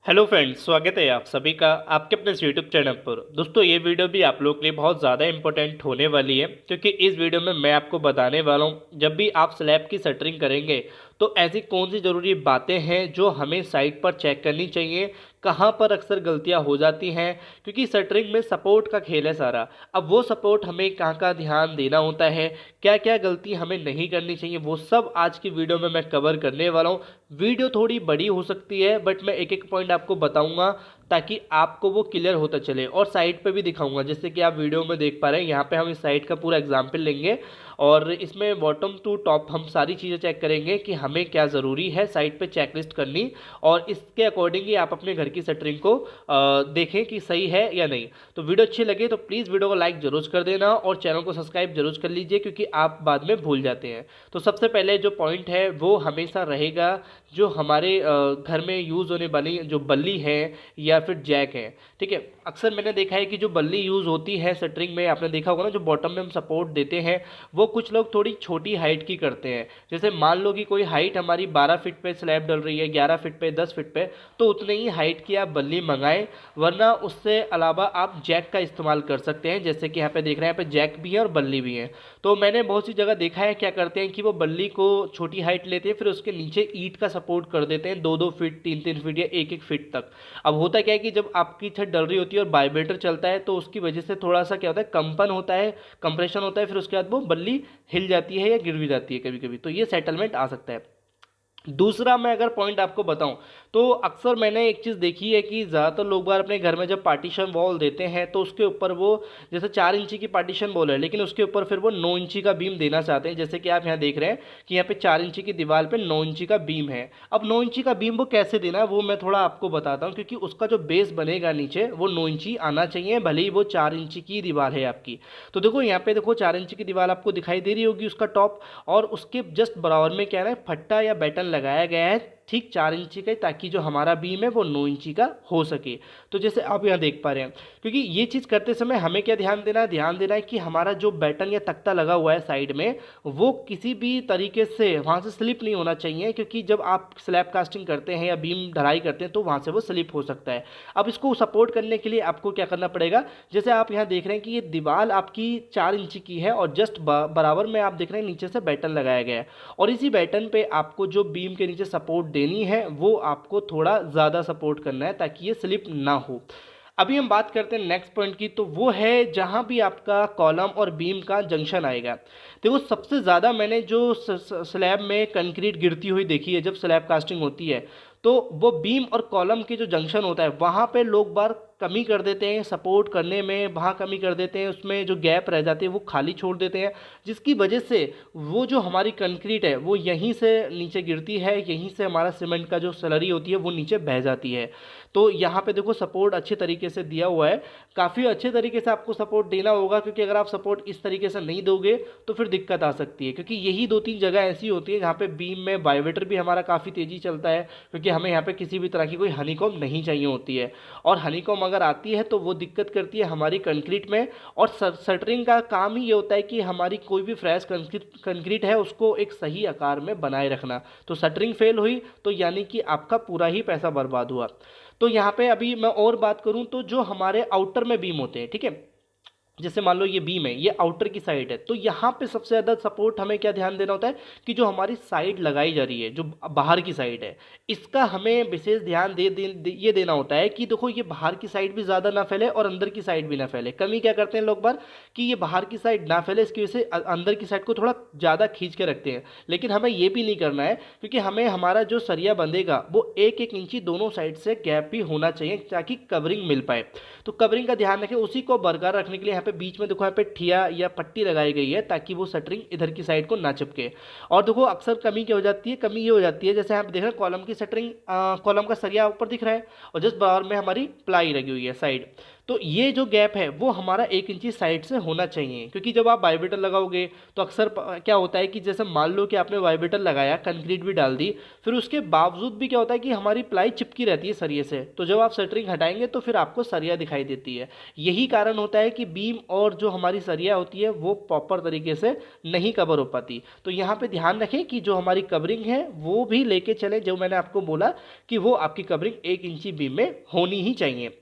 Hello friends, स्वागत है आप सभी का आपके अपने इस यूट्यूब चैनल पर। दोस्तों, ये वीडियो भी आप लोग के लिए बहुत ज़्यादा इंपॉर्टेंट होने वाली है, क्योंकि इस वीडियो में मैं आपको बताने वाला हूँ जब भी आप स्लैब की शटरिंग करेंगे तो ऐसी कौन सी ज़रूरी बातें हैं जो हमें साइट पर चेक करनी चाहिए, कहाँ पर अक्सर गलतियाँ हो जाती हैं। क्योंकि शटरिंग में सपोर्ट का खेल है सारा। अब वो सपोर्ट हमें कहाँ कहाँ ध्यान देना होता है, क्या क्या गलती हमें नहीं करनी चाहिए, वो सब आज की वीडियो में मैं कवर करने वाला हूँ। वीडियो थोड़ी बड़ी हो सकती है, बट मैं एक एक पॉइंट आपको बताऊंगा ताकि आपको वो क्लियर होता चले, और साइट पे भी दिखाऊंगा। जैसे कि आप वीडियो में देख पा रहे हैं, यहाँ पे हम इस साइट का पूरा एग्जाम्पल लेंगे और इसमें बॉटम टू टॉप हम सारी चीज़ें चेक करेंगे कि हमें क्या ज़रूरी है साइट पे चेकलिस्ट करनी, और इसके अकॉर्डिंग ही आप अपने घर की शटरिंग को देखें कि सही है या नहीं। तो वीडियो अच्छी लगे तो प्लीज़ वीडियो को लाइक जरूर कर देना और चैनल को सब्सक्राइब जरूर कर लीजिए, क्योंकि आप बाद में भूल जाते हैं। तो सबसे पहले जो पॉइंट है वो हमेशा रहेगा, जो हमारे घर में यूज़ होने वाली जो बल्ली है या फिर जैक है। ठीक है, अक्सर मैंने देखा है कि जो बल्ली यूज़ होती है शटरिंग में, आपने देखा होगा ना, जो बॉटम में हम सपोर्ट देते हैं वो कुछ लोग थोड़ी छोटी हाइट की करते हैं। जैसे मान लो कि कोई हाइट हमारी 12 फीट पे स्लैब डल रही है, 11 फीट पे, 10 फीट पे, तो उतने ही हाइट की आप बल्ली मंगाएं। वरना उससे अलावा आप जैक का इस्तेमाल कर सकते हैं। जैसे कि यहाँ पे देख रहे हैं, यहाँ पे जैक भी है और बल्ली भी है। तो मैंने बहुत सी जगह देखा है क्या करते हैं कि वो बल्ली को छोटी हाइट लेते हैं, फिर उसके नीचे ईंट का सपोर्ट कर देते हैं 2-2 फीट, 3-3 फीट या 1-1 फीट तक। अब होता क्या है कि जब आपकी छत डल रही होती है और वाइब्रेटर चलता है तो उसकी वजह से थोड़ा सा क्या होता है, कंपन होता है, कंप्रेशन होता है, फिर उसके बाद वो बल्ली हिल जाती है या गिर भी जाती है कभी कभी। तो ये सेटलमेंट आ सकता है। दूसरा मैं अगर पॉइंट आपको बताऊं तो अक्सर मैंने एक चीज़ देखी है कि ज़्यादातर लोग बार अपने घर में जब पार्टीशन वॉल देते हैं तो उसके ऊपर वो, जैसे 4 इंची की पार्टीशन वॉल है लेकिन उसके ऊपर फिर वो 9 इंची का बीम देना चाहते हैं। जैसे कि आप यहाँ देख रहे हैं कि यहाँ पे 4 इंची की दीवार पे 9 इंची का बीम है। अब 9 इंची का बीम वो कैसे देना है वो मैं थोड़ा आपको बताता हूँ, क्योंकि उसका जो बेस बनेगा नीचे वो 9 इंची आना चाहिए, भले ही वो 4 इंची की दीवार है आपकी। तो देखो यहाँ पे, देखो 4 इंची की दीवार आपको दिखाई दे रही होगी उसका टॉप, और उसके जस्ट बराबर में क्या है, फट्टा या बैटन लगाया गया है ठीक 4 इंची का, ताकि जो हमारा बीम है वो 9 इंची का हो सके। तो जैसे आप यहाँ देख पा रहे हैं, क्योंकि ये चीज़ करते समय हमें क्या ध्यान देना है, ध्यान देना है कि हमारा जो बैटन या तख्ता लगा हुआ है साइड में, वो किसी भी तरीके से वहाँ से स्लिप नहीं होना चाहिए। क्योंकि जब आप स्लैब कास्टिंग करते हैं या बीम ढलाई करते हैं तो वहाँ से वो स्लिप हो सकता है। अब इसको सपोर्ट करने के लिए आपको क्या करना पड़ेगा, जैसे आप यहाँ देख रहे हैं कि ये दीवार आपकी 4 इंची की है और जस्ट बराबर में आप देख रहे हैं नीचे से बैटन लगाया गया है, और इसी बैटन पे आपको जो बीम के नीचे सपोर्ट देनी है वो आपको थोड़ा ज़्यादा सपोर्ट करना है ताकि ये स्लिप ना हो। अभी हम बात करते हैं नेक्स्ट पॉइंट की, तो वो है जहां भी आपका कॉलम और बीम का जंक्शन आएगा। देखो, सबसे ज़्यादा मैंने जो स्लैब में कंक्रीट गिरती हुई देखी है जब स्लैब कास्टिंग होती है, तो वो बीम और कॉलम के जो जंक्शन होता है वहाँ पे लोग बार कमी कर देते हैं सपोर्ट करने में, वहाँ कमी कर देते हैं, उसमें जो गैप रह जाती है वो खाली छोड़ देते हैं, जिसकी वजह से वो जो हमारी कंक्रीट है वो यहीं से नीचे गिरती है, यहीं से हमारा सीमेंट का जो स्लरी होती है वो नीचे बह जाती है। तो यहाँ पे देखो सपोर्ट अच्छे तरीके से दिया हुआ है, काफ़ी अच्छे तरीके से आपको सपोर्ट देना होगा, क्योंकि अगर आप सपोर्ट इस तरीके से नहीं दोगे तो फिर दिक्कत आ सकती है। क्योंकि यही 2-3 जगह ऐसी होती है जहाँ पे बीम में वाइब्रेटर भी हमारा काफ़ी तेज़ी चलता है, क्योंकि हमें यहाँ पे किसी भी तरह की कोई हनीकॉम नहीं चाहिए होती है, और हनीकॉम अगर आती है तो वो दिक्कत करती है हमारी कंक्रीट में। और शटरिंग का काम ही ये होता है कि हमारी कोई भी फ्रेश कंक्रीट है उसको एक सही आकार में बनाए रखना। तो शटरिंग फेल हुई तो यानी कि आपका पूरा ही पैसा बर्बाद हुआ। तो यहाँ पे अभी मैं और बात करूँ तो जो हमारे आउटर में बीम होते हैं, ठीक है, जैसे मान लो ये बीम है, ये आउटर की साइड है, तो यहाँ पे सबसे ज़्यादा सपोर्ट हमें क्या ध्यान देना होता है कि जो हमारी साइड लगाई जा रही है, जो बाहर की साइड है, इसका हमें विशेष ध्यान ये देना होता है कि देखो ये बाहर की साइड भी ज़्यादा ना फैले और अंदर की साइड भी ना फैले। कमी क्या करते हैं लोग बार कि ये बाहर की साइड ना फैले, इसकी वजह से अंदर की साइड को थोड़ा ज़्यादा खींच के रखते हैं। लेकिन हमें ये भी नहीं करना है, क्योंकि हमें हमारा जो सरिया बंधेगा वो 1-1 इंची दोनों साइड से गैप भी होना चाहिए ताकि कवरिंग मिल पाए। तो कवरिंग का ध्यान रखें, उसी को बरकरार रखने के लिए यहाँ पे बीच में देखो यहाँ पे ठिया या पट्टी लगाई गई है ताकि वो शटरिंग इधर की साइड को ना चिपके। और देखो अक्सर कमी क्या हो जाती है, कमी ये हो जाती है, जैसे आप देख रहे हैं कॉलम की शटरिंग, कॉलम का सरिया ऊपर दिख रहा है और जस्ट बराबर में हमारी प्लाई लगी हुई है साइड, तो ये जो गैप है वो हमारा 1 इंची साइड से होना चाहिए, क्योंकि जब आप वाइब्रेटर लगाओगे तो अक्सर क्या होता है कि जैसे मान लो कि आपने वाइब्रेटर लगाया, कंक्रीट भी डाल दी, फिर उसके बावजूद भी क्या होता है कि हमारी प्लाई चिपकी रहती है सरिये से, तो जब आप शटरिंग हटाएंगे तो फिर आपको सरिया दिखाई देती है। यही कारण होता है कि बीम और जो हमारी सरिया होती है वो प्रॉपर तरीके से नहीं कवर हो पाती। तो यहाँ पे ध्यान रखें कि जो हमारी कवरिंग है वो भी लेके चलें, जो मैंने आपको बोला कि वो आपकी कवरिंग 1 इंची बीम में होनी ही चाहिए।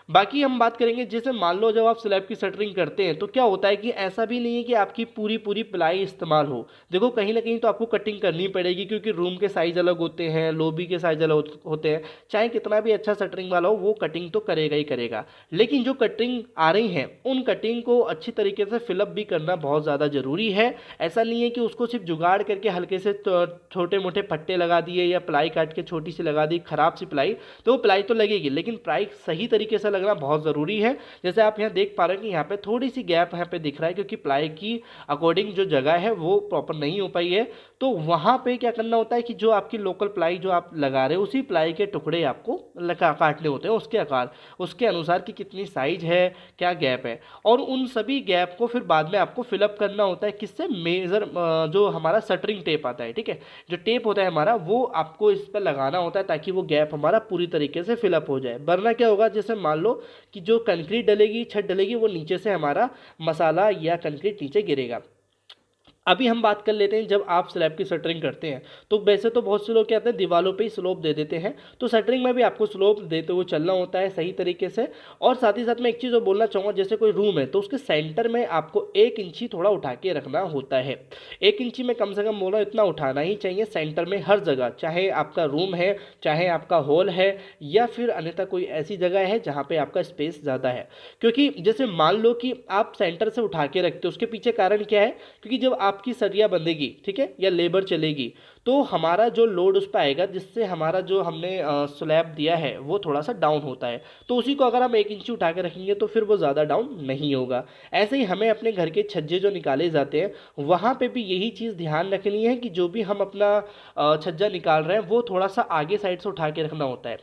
बाकी हम बात करेंगे, जैसे मान लो जब आप स्लैब की शटरिंग करते हैं तो क्या होता है कि ऐसा भी नहीं है कि आपकी पूरी पूरी प्लाई इस्तेमाल हो। देखो कहीं ना कहीं तो आपको कटिंग करनी पड़ेगी, क्योंकि रूम के साइज अलग होते हैं, लॉबी के साइज अलग होते हैं। चाहे कितना भी अच्छा शटरिंग वाला हो वो कटिंग तो करेगा ही करेगा, लेकिन जो कटिंग आ रही है उन कटिंग को अच्छी तरीके से फिलअप भी करना बहुत ज़्यादा ज़रूरी है। ऐसा नहीं है कि उसको सिर्फ जुगाड़ करके हल्के से छोटे मोटे पट्टे लगा दिए या प्लाई काट के छोटी सी लगा दी खराब सी प्लाई, तो वो प्लाई तो लगेगी लेकिन प्लाई सही तरीके से लगना बहुत ज़रूरी है। जैसे आप यहाँ देख पा रहे हैं कि यहाँ पे थोड़ी सी गैप यहाँ पे दिख रहा है, क्योंकि प्लाई की अकॉर्डिंग जो जगह है वो प्रॉपर नहीं हो पाई है। तो वहाँ पे क्या करना होता है कि जो आपकी लोकल प्लाई जो आप लगा रहे हो उसी प्लाई के टुकड़े आपको काटने होते हैं, उसके आकार उसके अनुसार कि कितनी साइज है, क्या गैप है, और उन सभी गैप को फिर बाद में आपको फिलअप करना होता है। किससे? मेजर जो हमारा शटरिंग टेप आता है, ठीक है, जो टेप होता है हमारा वो आपको इस पर लगाना होता है ताकि वो गैप हमारा पूरी तरीके से फिलअप हो जाए। वरना क्या होगा, जैसे मान लो कि जो कंक्रीट डलेगी, छत डलेगी, वो नीचे से हमारा मसाला या कंक्रीट नीचे गिरेगा। अभी हम बात कर लेते हैं, जब आप स्लैब की शटरिंग करते हैं तो वैसे तो बहुत से लोग क्या करते हैं दीवारों पे ही स्लोप दे देते हैं, तो शटरिंग में भी आपको स्लोप देते हुए चलना होता है सही तरीके से। और साथ ही साथ मैं एक चीज़ और बोलना चाहूँगा, जैसे कोई रूम है तो उसके सेंटर में आपको 1 इंची थोड़ा उठा के रखना होता है। 1 इंची में कम से कम बोला इतना उठाना ही चाहिए सेंटर में हर जगह, चाहे आपका रूम है, चाहे आपका हॉल है, या फिर अन्यथा कोई ऐसी जगह है जहाँ पे आपका स्पेस ज़्यादा है। क्योंकि जैसे मान लो कि आप सेंटर से उठा के रखते हो, उसके पीछे कारण क्या है, क्योंकि जब आपकी सरिया बंधेगी, ठीक है, या लेबर चलेगी, तो हमारा जो लोड उस पर आएगा, जिससे हमारा जो हमने स्लैब दिया है वो थोड़ा सा डाउन होता है। तो उसी को अगर हम 1 इंची उठा के रखेंगे तो फिर वो ज़्यादा डाउन नहीं होगा। ऐसे ही हमें अपने घर के छज्जे जो निकाले जाते हैं वहाँ पे भी यही चीज़ ध्यान रखनी है कि जो भी हम अपना छज्जा निकाल रहे हैं वो थोड़ा सा आगे साइड से उठा के रखना होता है।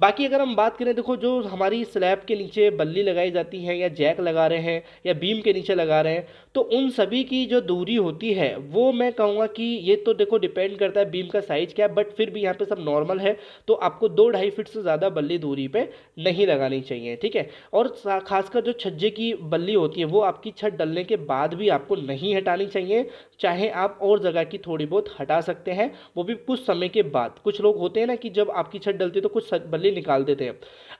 बाकी अगर हम बात करें, देखो जो हमारी स्लैब के नीचे बल्ली लगाई जाती है या जैक लगा रहे हैं या बीम के नीचे लगा रहे हैं, तो उन सभी की जो दूरी होती है वो मैं कहूँगा कि ये तो देखो डिपेंड करता है बीम का साइज़ क्या है, बट फिर भी यहाँ पे सब नॉर्मल है। तो आपको 2-2.5 फीट से ज़्यादा बल्ली दूरी पे नहीं लगानी चाहिए, ठीक है। और खासकर जो छज्जे की बल्ली होती है वो आपकी छत डलने के बाद भी आपको नहीं हटानी चाहिए, चाहे आप और जगह की थोड़ी बहुत हटा सकते हैं, वो भी कुछ समय के बाद। कुछ लोग होते हैं ना कि जब आपकी छत डलती है तो कुछ बल्ली निकाल देते हैं।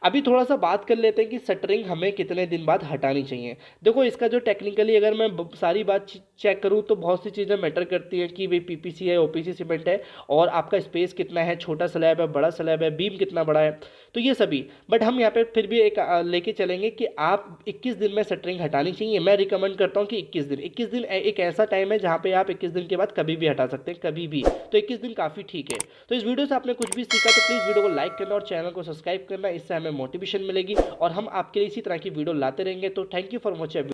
अभी थोड़ा सा बात कर लेते हैं कि शटरिंग हमें कितने दिन बाद हटानी चाहिए। देखो इसका जो टेक्निकली अगर मैं सारी बात चेक करूँ तो बहुत सी चीज़ें मैटर करती हैं कि भाई पीपीसी है, ओपीसी सीमेंट है, और आपका स्पेस कितना है, छोटा स्लैब है, बड़ा स्लैब है, बीम कितना बड़ा है, तो ये सभी। बट हम यहाँ पे फिर भी एक लेके चलेंगे कि आप 21 दिन में शटरिंग हटानी चाहिए। मैं रिकमेंड करता हूँ कि 21 दिन एक ऐसा टाइम है जहाँ पे आप 21 दिन के बाद कभी भी हटा सकते हैं, कभी भी। तो 21 दिन काफ़ी ठीक है। तो इस वीडियो से आपने कुछ भी सीखा तो प्लीज़ वीडियो को लाइक करना और चैनल को सब्सक्राइब करना, इससे हमें मोटिवेशन मिलेगी और हम आपके लिए इसी तरह की वीडियो लाते रहेंगे। तो थैंक यू फॉर वॉचिंग।